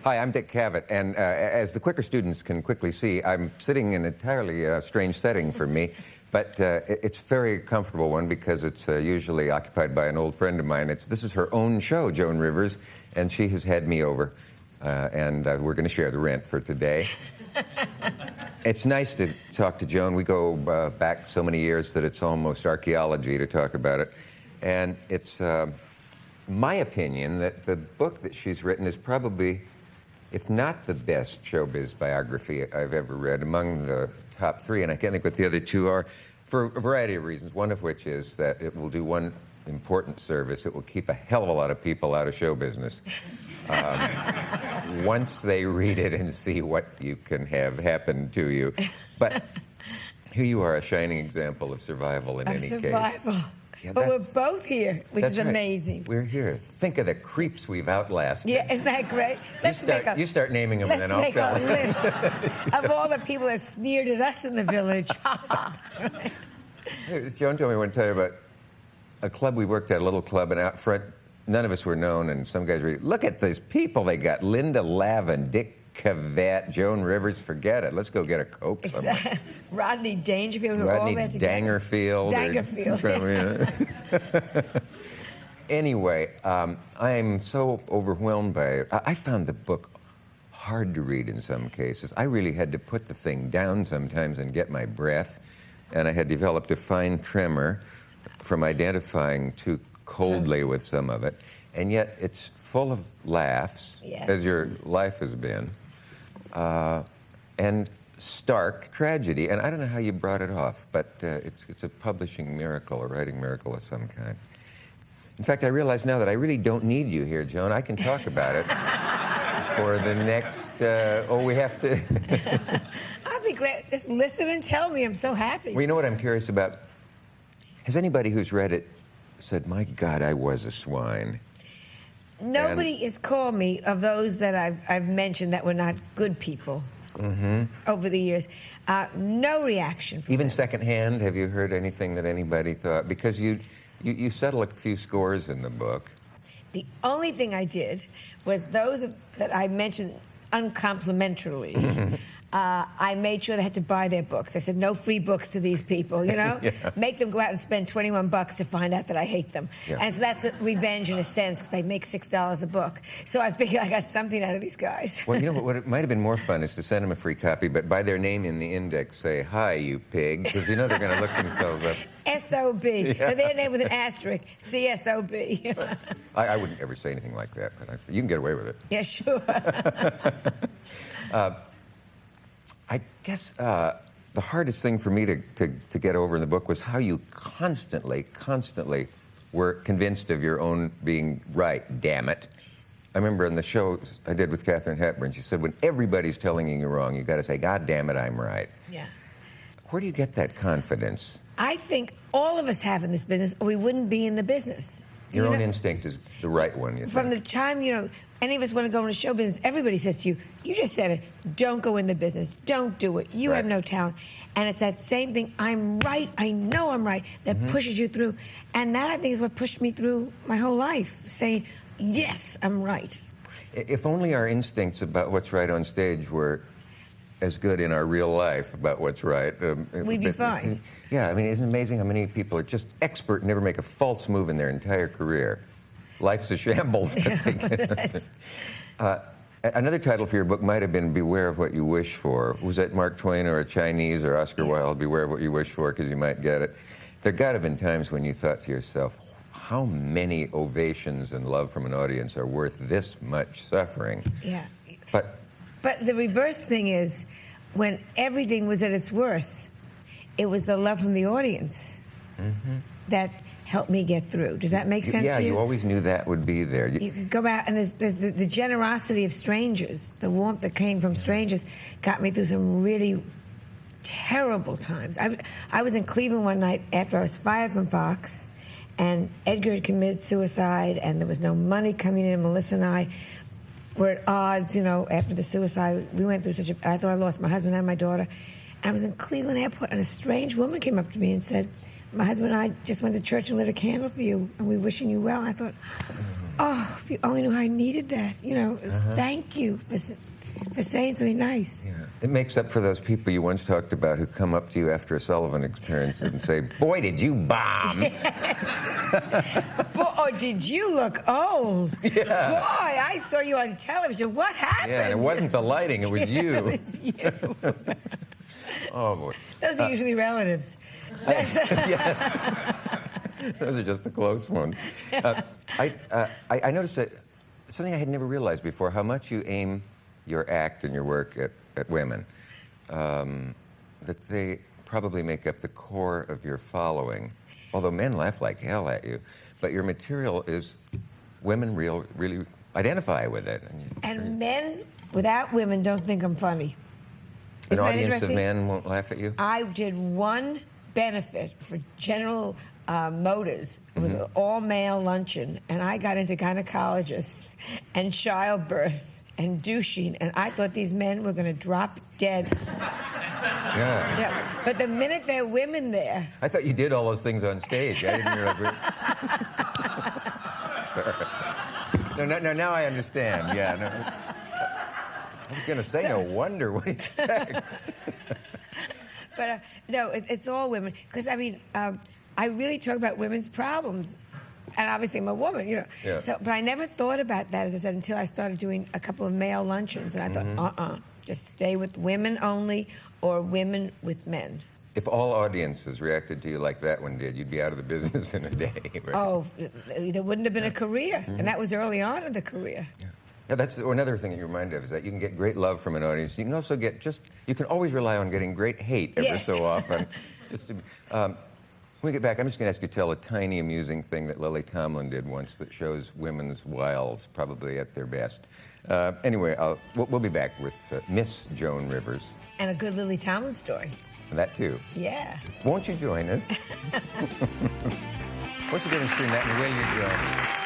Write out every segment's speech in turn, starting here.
Hi, I'm Dick Cavett, and as the quicker students can quickly see, I'm sitting in an entirely strange setting for me, but it's a very comfortable one because it's usually occupied by an old friend of mine. This is her own show, Joan Rivers, and she has had me over, and we're going to share the rent for today. It's nice to talk to Joan. We go back so many years that it's almost archaeology to talk about it, and it's my opinion that the book that she's written is probably, if not the best showbiz biography I've ever read, among the top three, and I can't think what the other two are, for a variety of reasons, one of which is that it will do one important service. It will keep a hell of a lot of people out of show business. Once they read it and see what you can have happen to you. But here you are, a shining example of survival in any case. Yeah, but we're both here, which is amazing. We're here. Think of the creeps we've outlasted. Yeah, isn't that great? You start naming them, and then I'll fill in. Let's make a list of all the people that sneered at us in the village. Hey, Joan told me one time about a club we worked at, a little club, and out front, none of us were known, and some guys were, look at these people they got. Linda Lavin, Dick Cavett, Joan Rivers, forget it. Let's go get a Coke somewhere. Rodney Dangerfield, Rodney Dangerfield. Anyway, I'm so overwhelmed by it. I found the book hard to read in some cases. I really had to put the thing down sometimes and get my breath, and I had developed a fine tremor from identifying too coldly with some of it, and yet it's full of laughs, as your life has been, and stark tragedy. And I don't know how you brought it off, but it's a publishing miracle, a writing miracle of some kind. In fact, I realize now that I really don't need you here, Joan. I can talk about it for the next, we have to... I'll be glad. Just listen and tell me. I'm so happy. Well, you know what I'm curious about? Has anybody who's read it said, my God, I was a swine? Nobody has called me, of those that I've mentioned that were not good people over the years. No reaction from Even them. secondhand, have you heard anything that anybody thought? Because you settle a few scores in the book. The only thing I did was those that I mentioned uncomplimentarily. I made sure they had to buy their books. I said, no free books to these people, you know? Make them go out and spend $21 to find out that I hate them. And so that's a revenge in a sense, because they make $6 a book. So I figured I got something out of these guys. Well, you know what might have been more fun is to send them a free copy, but by their name in the index, say, hi, you pig, because you know they're going to look themselves up. S.O.B. Their name with an asterisk, C.S.O.B. I wouldn't ever say anything like that, but you can get away with it. Yeah, sure. I guess the hardest thing for me to get over in the book was how you constantly were convinced of your own being right, damn it. I remember in the show I did with Katharine Hepburn, she said, when everybody's telling you you're wrong, you've got to say, God damn it, I'm right. Yeah. Where do you get that confidence? I think all of us have in this business, or we wouldn't be in the business. Your own instinct is the right one, you think? From the time, any of us want to go into show business, everybody says to you, you just said it, don't go in the business, don't do it, you have no talent. And it's that same thing, I'm right, I know I'm right, that pushes you through. And that, I think, is what pushed me through my whole life, saying, yes, I'm right. If only our instincts about what's right on stage were as good in our real life about what's right. We'd be fine. Yeah, I mean, isn't it amazing how many people are just expert and never make a false move in their entire career? Life's a shambles. Another title for your book might have been Beware of What You Wish For. Was that Mark Twain or a Chinese or Oscar Wilde, Beware of What You Wish For, because you might get it? There got to have been times when you thought to yourself, how many ovations and love from an audience are worth this much suffering? Yeah. But the reverse thing is, when everything was at its worst, it was the love from the audience that helped me get through. Does that make sense to you? Yeah, you always knew that would be there. You could go out, and there's the generosity of strangers, the warmth that came from strangers, got me through some really terrible times. I was in Cleveland one night after I was fired from Fox, and Edgar had committed suicide, and there was no money coming in. Melissa and I were at odds, after the suicide. We went through I thought I lost my husband and my daughter. And I was in Cleveland Airport, and a strange woman came up to me and said, my husband and I just went to church and lit a candle for you, and we're wishing you well. I thought, oh, if you only knew how I needed that. You know, it was, thank you for saying something nice. Yeah. It makes up for those people you once talked about who come up to you after a Sullivan experience and say, boy, did you bomb. Boy, did you look old. Yeah. Boy, I saw you on television. What happened? Yeah, and it wasn't the lighting, it was you. It was you. Oh, boy. Those are usually relatives. Yeah. Those are just the close ones. I noticed that something I had never realized before, how much you aim your act and your work at women, that they probably make up the core of your following, although men laugh like hell at you, but your material is women really identify with it. And men, without women, don't think I'm funny. An Isn't that audience of interesting? men won't laugh at you? I did one benefit for General Motors. It was an all-male luncheon, and I got into gynecologists and childbirth and douching, and I thought these men were going to drop dead. Yeah. Yeah. But the minute there are women there... I thought you did all those things on stage. I didn't realize. Sorry. No, now I understand. Yeah. No. I was going to say, no wonder. What do you expect? But no, it's all women. Because, I mean, I really talk about women's problems. And obviously I'm a woman, you know. Yeah. So, but I never thought about that, as I said, until I started doing a couple of male luncheons. And I thought, just stay with women only or women with men. If all audiences reacted to you like that one did, you'd be out of the business in a day. Right? Oh, there wouldn't have been a career. And that was early on in the career. Yeah. Yeah, that's another thing that you remind of, is that you can get great love from an audience. You can also get you can always rely on getting great hate every so often. When we get back, I'm just going to ask you to tell a tiny, amusing thing that Lily Tomlin did once that shows women's wiles, probably at their best. Anyway, we'll be back with Miss Joan Rivers. And a good Lily Tomlin story. That, too. Yeah. Won't you join us? What's the difference between that and will you join?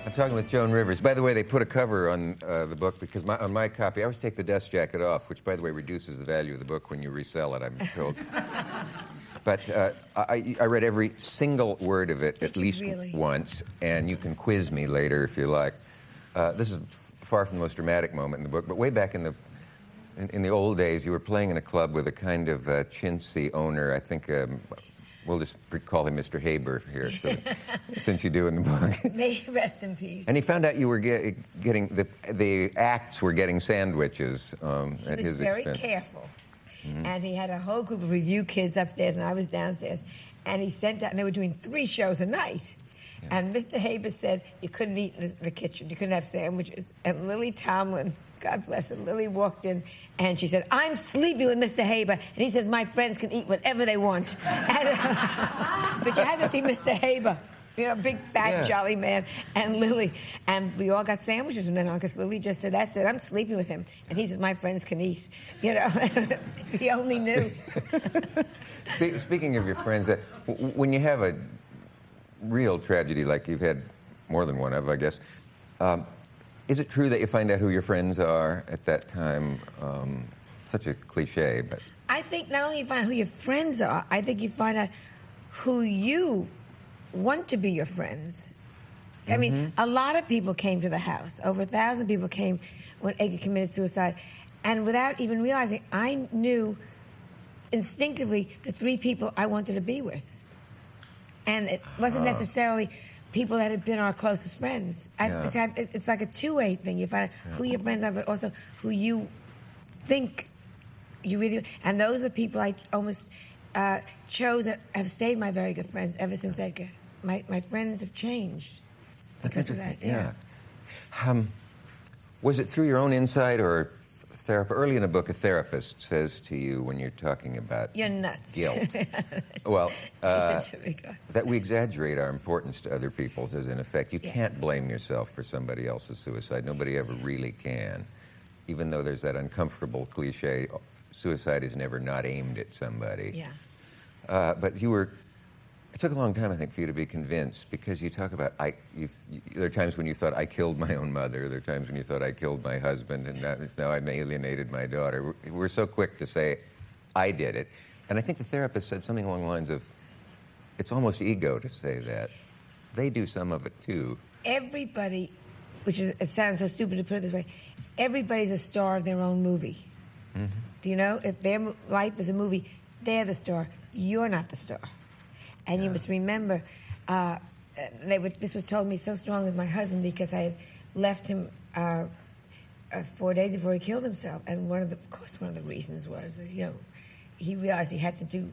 I'm talking with Joan Rivers. By the way, they put a cover on the book because on my copy, I always take the dust jacket off, which, by the way, reduces the value of the book when you resell it, I'm told. But I read every single word of it at least once, and you can quiz me later if you like. This is far from the most dramatic moment in the book, but way back in the old days, you were playing in a club with a kind of chintzy owner. I think we'll just call him Mr. Haber here, since you do in the book. May he rest in peace. And he found out you were getting the acts were getting sandwiches at his expense. He was very careful. And he had a whole group of review kids upstairs, and I was downstairs. And he sent out, and they were doing 3 shows a night. Yeah. And Mr. Haber said you couldn't eat in the kitchen. You couldn't have sandwiches. And Lily Tomlin, God bless her, Lily walked in, and she said, I'm sleeping with Mr. Haber. And he says, my friends can eat whatever they want. And, but you had to see Mr. Haber. You know, big, fat, jolly man, and Lily. And we all got sandwiches from then on, because Lily just said, that's it, I'm sleeping with him. And he says, my friends can eat. You know, he only knew. Speaking of your friends, when you have a real tragedy like you've had more than one of, I guess, is it true that you find out who your friends are at that time? Such a cliche, but... I think not only you find out who your friends are, I think you find out who you want to be your friends. I mean, a lot of people came to the house. Over 1,000 people came when Edgar committed suicide. And without even realizing, I knew instinctively the 3 people I wanted to be with. And it wasn't necessarily people that had been our closest friends. It's like a two-way thing. You find out who your friends are, but also who you think you really... And those are the people I almost chose that have stayed my very good friends ever since Edgar. My friends have changed. That's interesting. Yeah. Was it through your own insight or therapy? Early in the book, a therapist says to you when you're talking about you're nuts. Guilt. Well, that we exaggerate our importance to other people's, as in effect. You can't blame yourself for somebody else's suicide. Nobody ever really can. Even though there's that uncomfortable cliche, suicide is never not aimed at somebody. Yeah. But you were It took a long time, I think, for you to be convinced, because you talk about, there are times when you thought, I killed my own mother. There are times when you thought, I killed my husband, and now I've alienated my daughter. We're so quick to say, I did it. And I think the therapist said something along the lines of, it's almost ego to say that. They do some of it, too. Everybody, it sounds so stupid to put it this way, everybody's a star of their own movie. Mm-hmm. Do you know? If their life is a movie, they're the star. You're not the star. And you must remember, this was told me so strong with my husband, because I had left him 4 days before he killed himself. And of course, one of the reasons was, he realized he had to do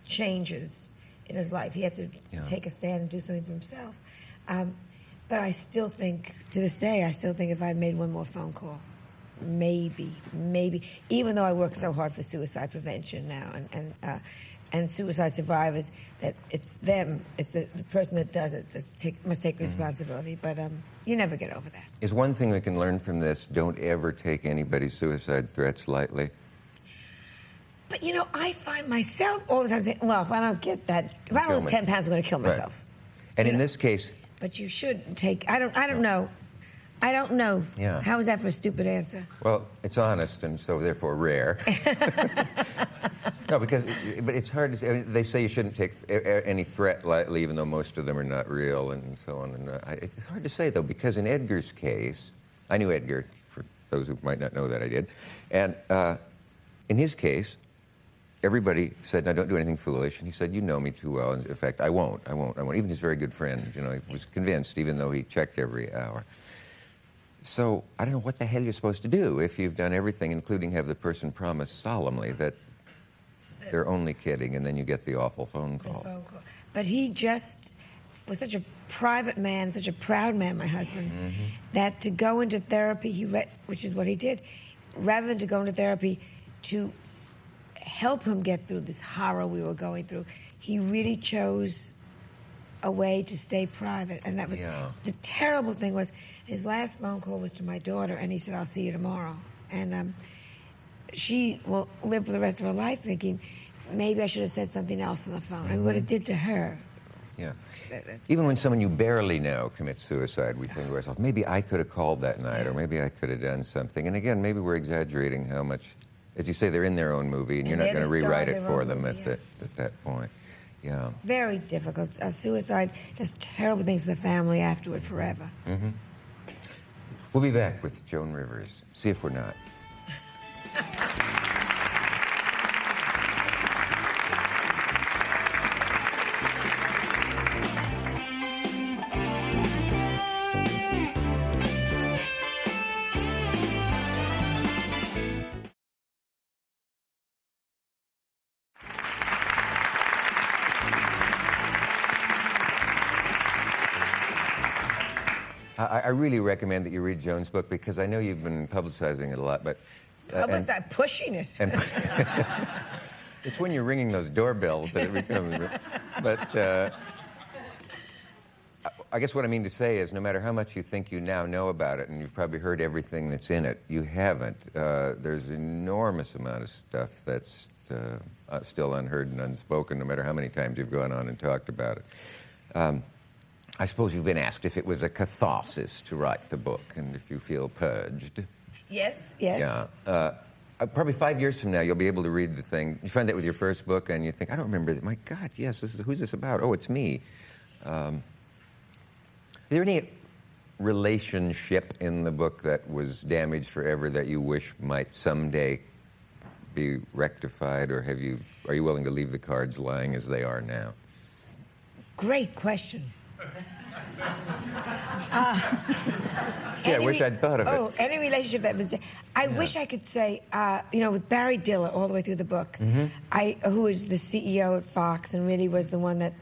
changes in his life. He had to take a stand and do something for himself. But I still think, to this day, if I'd made one more phone call, maybe, even though I work so hard for suicide prevention now and suicide survivors, that it's them, it's the person that does it that must take responsibility. But you never get over that. Is one thing we can learn from this, don't ever take anybody's suicide threats lightly. But, I find myself all the time saying, well, if I don't get that, if I don't lose 10 pounds, I'm going to kill myself. Right. And in this case... But you shouldn't take... I don't know. I don't know. Yeah. How is that for a stupid answer? Well, it's honest and so therefore rare. No, but it's hard to say. I mean, they say you shouldn't take any threat lightly, even though most of them are not real and so on. And it's hard to say, though, because in Edgar's case, I knew Edgar, for those who might not know that I did, and in his case, everybody said, no, don't do anything foolish. And he said, you know me too well. And in fact, I won't. Even his very good friend, he was convinced, even though he checked every hour. So I don't know what the hell you're supposed to do if you've done everything, including have the person promise solemnly that they're only kidding, and then you get the awful phone call. But he just was such a private man, such a proud man, my husband, that to go into therapy, which is what he did, rather than to go into therapy to help him get through this horror we were going through, he really chose a way to stay private. And that was the terrible thing was his last phone call was to my daughter, and he said, I'll see you tomorrow. And she will live for the rest of her life thinking, maybe I should have said something else on the phone. I mean, what it did to her. Yeah. Even when someone you barely know commits suicide, we think to ourselves, maybe I could have called that night, or maybe I could have done something. And again, maybe we're exaggerating how much, as you say, they're in their own movie, and you're not going to rewrite it for them at that point. Yeah. Very difficult. Suicide does terrible things to the family afterward forever. We'll be back with Joan Rivers. See if we're not. I really recommend that you read Joan's book, because I know you've been publicizing it a lot, but... pushing it. And it's when you're ringing those doorbells that it becomes... But I guess what I mean to say is, no matter how much you think you now know about it, and you've probably heard everything that's in it, you haven't. There's an enormous amount of stuff that's still unheard and unspoken, no matter how many times you've gone on and talked about it. I suppose you've been asked if it was a catharsis to write the book, and if you feel purged. Yes. Yeah. Probably 5 years from now, you'll be able to read the thing. You find that with your first book, and you think, I don't remember that. My God, yes, who's this about? Oh, it's me. Is there any relationship in the book that was damaged forever that you wish might someday be rectified, or are you willing to leave the cards lying as they are now? Great question. I wish I'd thought of it. Oh, any relationship that was... I wish I could say, with Barry Diller all the way through the book, who was the CEO at Fox and really was the one that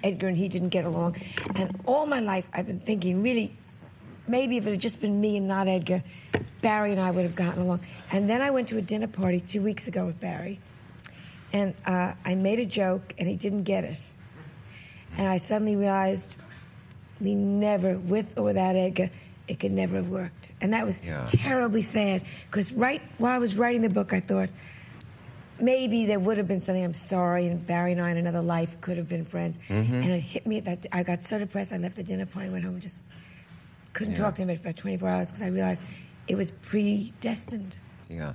Edgar and he didn't get along. And all my life I've been thinking, really, maybe if it had just been me and not Edgar, Barry and I would have gotten along. And then I went to a dinner party 2 weeks ago with Barry, and I made a joke, and he didn't get it. And I suddenly realized we never, with or without Edgar, it could never have worked. And that was terribly sad, because right while I was writing the book, I thought, maybe there would have been something. I'm sorry, and Barry and I in another life could have been friends. And it hit me that I got so depressed. I left the dinner party, went home, and just couldn't talk to him for about 24 hours because I realized it was predestined. Yeah.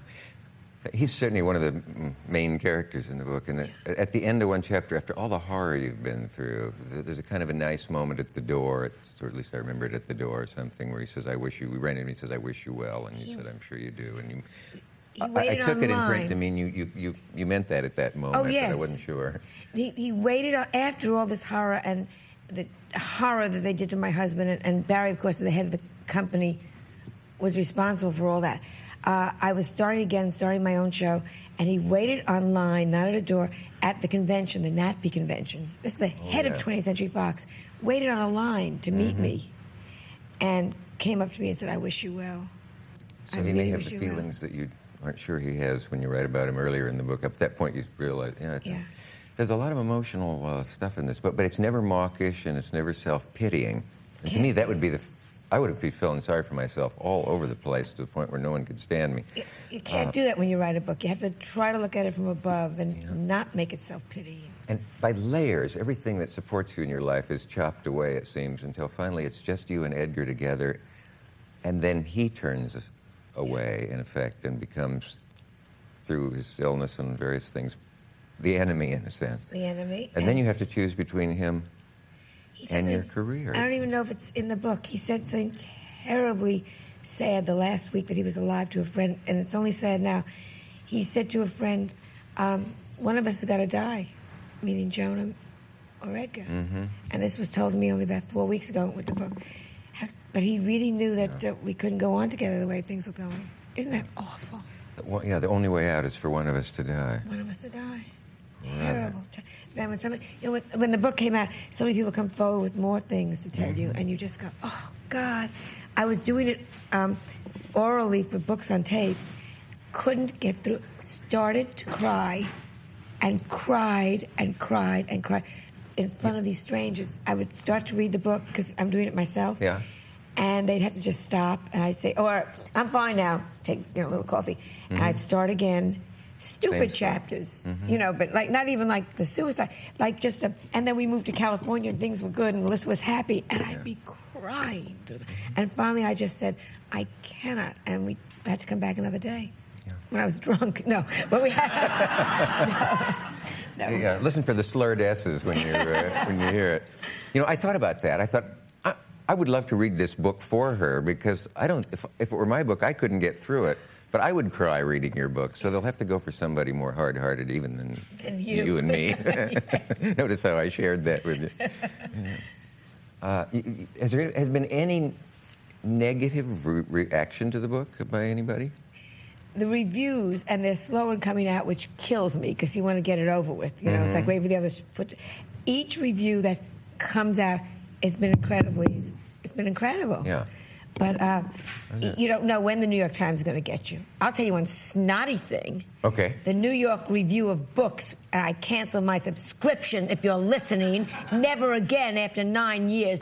He's certainly one of the main characters in the book, and at the end of one chapter, after all the horror you've been through, there's a kind of a nice moment at the door, or at least I remember it at the door or something, where he says, "I wish you," we ran in and he says, "I wish you well," and you said, "I'm sure you do," and I took it in print to mean you meant that at that moment, but I wasn't sure. He waited after all this horror and the horror that they did to my husband, and Barry, of course, the head of the company, was responsible for all that. I was starting my own show, and he waited online, not at a door, at the convention, the NATPE convention. This is the head of 20th Century Fox. Waited on a line to meet me, and came up to me and said, "I wish you well." So he may have the feelings that you aren't sure he has when you write about him earlier in the book. Up to that point, you realize, there's a lot of emotional stuff in this book, but it's never mawkish and it's never self-pitying. And to me, that would be I would be feeling sorry for myself all over the place to the point where no one could stand me. You can't do that when you write a book. You have to try to look at it from above and not make it self-pitying. And by layers, everything that supports you in your life is chopped away, it seems, until finally it's just you and Edgar together, and then he turns away, in effect, and becomes, through his illness and various things, the enemy, in a sense. The enemy. And then you have to choose between him and your career. I don't even know if it's in the book. He said something terribly sad the last week that he was alive to a friend, and it's only sad now. He said to a friend, one of us has got to die, meaning Joan or Edgar. And this was told to me only about 4 weeks ago with the book. But he really knew that we couldn't go on together the way things were going. Isn't that awful? Well, yeah, the only way out is for one of us to die. One of us to die. Terrible. Then when the book came out, so many people come forward with more things to tell you, and you just go, "Oh God!" I was doing it orally for books on tape, couldn't get through. Started to cry, and cried and cried and cried in front of these strangers. I would start to read the book because I'm doing it myself. Yeah. And they'd have to just stop, and I'd say, "Oh, I'm fine now." Take a little coffee, and I'd start again. Stupid chapters, but not even like the suicide, like just and then we moved to California and things were good and Melissa was happy and I'd be crying through them. And finally I just said, "I cannot," and we had to come back another day when I was drunk. No, but we had no. Yeah, listen for the slurred S's when you hear it. I thought about that. I thought I would love to read this book for her because if it were my book, I couldn't get through it. But I would cry reading your book, so they'll have to go for somebody more hard-hearted even than you and me. Notice how I shared that with you. Has there been any negative reaction to the book by anybody? The reviews, and they're slow in coming out, which kills me because you want to get it over with. It's like waiting for the others. Each review that comes out, it's been incredible. Yeah. But you don't know when the New York Times is going to get you. I'll tell you one snotty thing. Okay. The New York Review of Books, and I canceled my subscription if you're listening, never again after 9 years,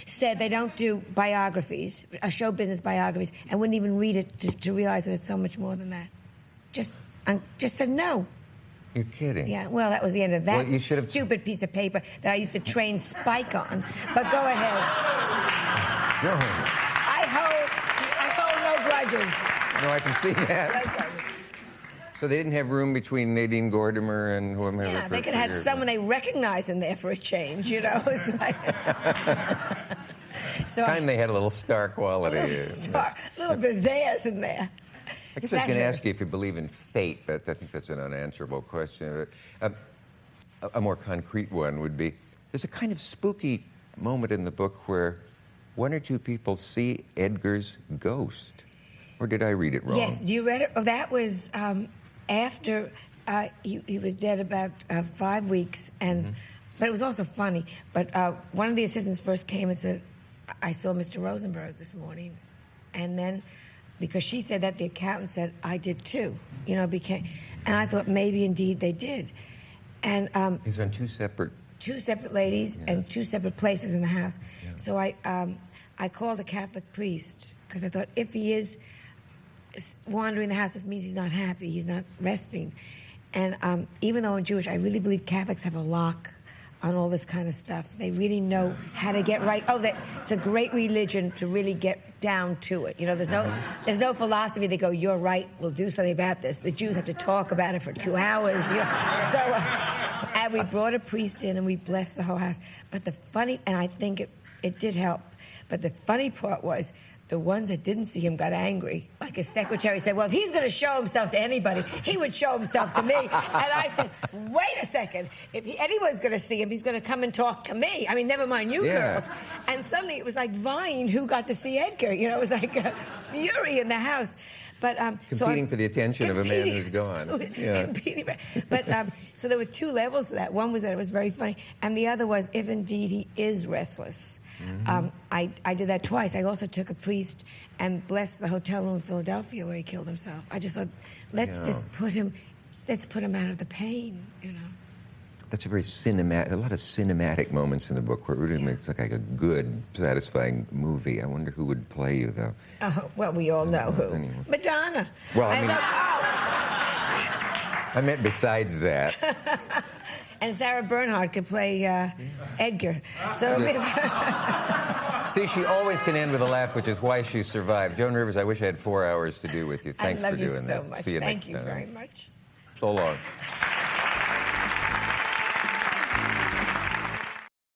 said they don't do biographies, show business biographies, and wouldn't even read it to realize that it's so much more than that. Just said no. You're kidding. Yeah, well, that was the end of that you stupid piece of paper that I used to train Spike on. But go ahead. No. I hold no grudges. No, I can see that. So they didn't have room between Nadine Gordimer and whoever. Yeah, they could have had someone they recognize in there for a change, It's like... They had a little star quality. Little pizzazz in there. I guess I was going to ask you if you believe in fate, but I think that's an unanswerable question. A more concrete one would be, there's a kind of spooky moment in the book where one or two people see Edgar's ghost. Or did I read it wrong? Yes, you read it? Oh, that was after he was dead about 5 weeks. But it was also funny. But one of the assistants first came and said, "I saw Mr. Rosenberg this morning." And then, because she said that, the accountant said, "I did too." And I thought maybe indeed they did. And he's on two separate ladies and two separate places in the house. Yeah. So I called a Catholic priest because I thought if he is wandering the house, it means he's not happy, he's not resting. And even though I'm Jewish, I really believe Catholics have a lock on all this kind of stuff. They really know how to get right. Oh, it's a great religion to really get down to it. You know, there's no philosophy. They go, you're right, we'll do something about this. The Jews have to talk about it for 2 hours. You know? So, and we brought a priest in and we blessed the whole house. But the funny, and I think it did help, but the funny part was, the ones that didn't see him got angry. Like his secretary said, well, if he's going to show himself to anybody, he would show himself to me. And I said, wait a second. If anyone's going to see him, he's going to come and talk to me. I mean, never mind you girls. And suddenly it was like Vine who got to see Edgar. You know, it was like a fury in the house. But, competing for the attention of a man who's gone. Yeah. But so there were 2 levels to that. One was that it was very funny. And the other was, if indeed he is restless. Mm-hmm. I did that twice. I also took a priest and blessed the hotel room in Philadelphia where he killed himself. I just thought, let's put him out of the pain, you know. That's a very cinematic, a lot of cinematic moments in the book where it really makes like a good, satisfying movie. I wonder who would play you, though. Well, we all know who. Anyway. Madonna. Well, I mean, I meant besides that. And Sarah Bernhardt could play Edgar. So See, she always can end with a laugh, which is why she survived. Joan Rivers, I wish I had 4 hours to do with you. Thanks for doing this. I love you so much. See you Thank next you time. very much. So long.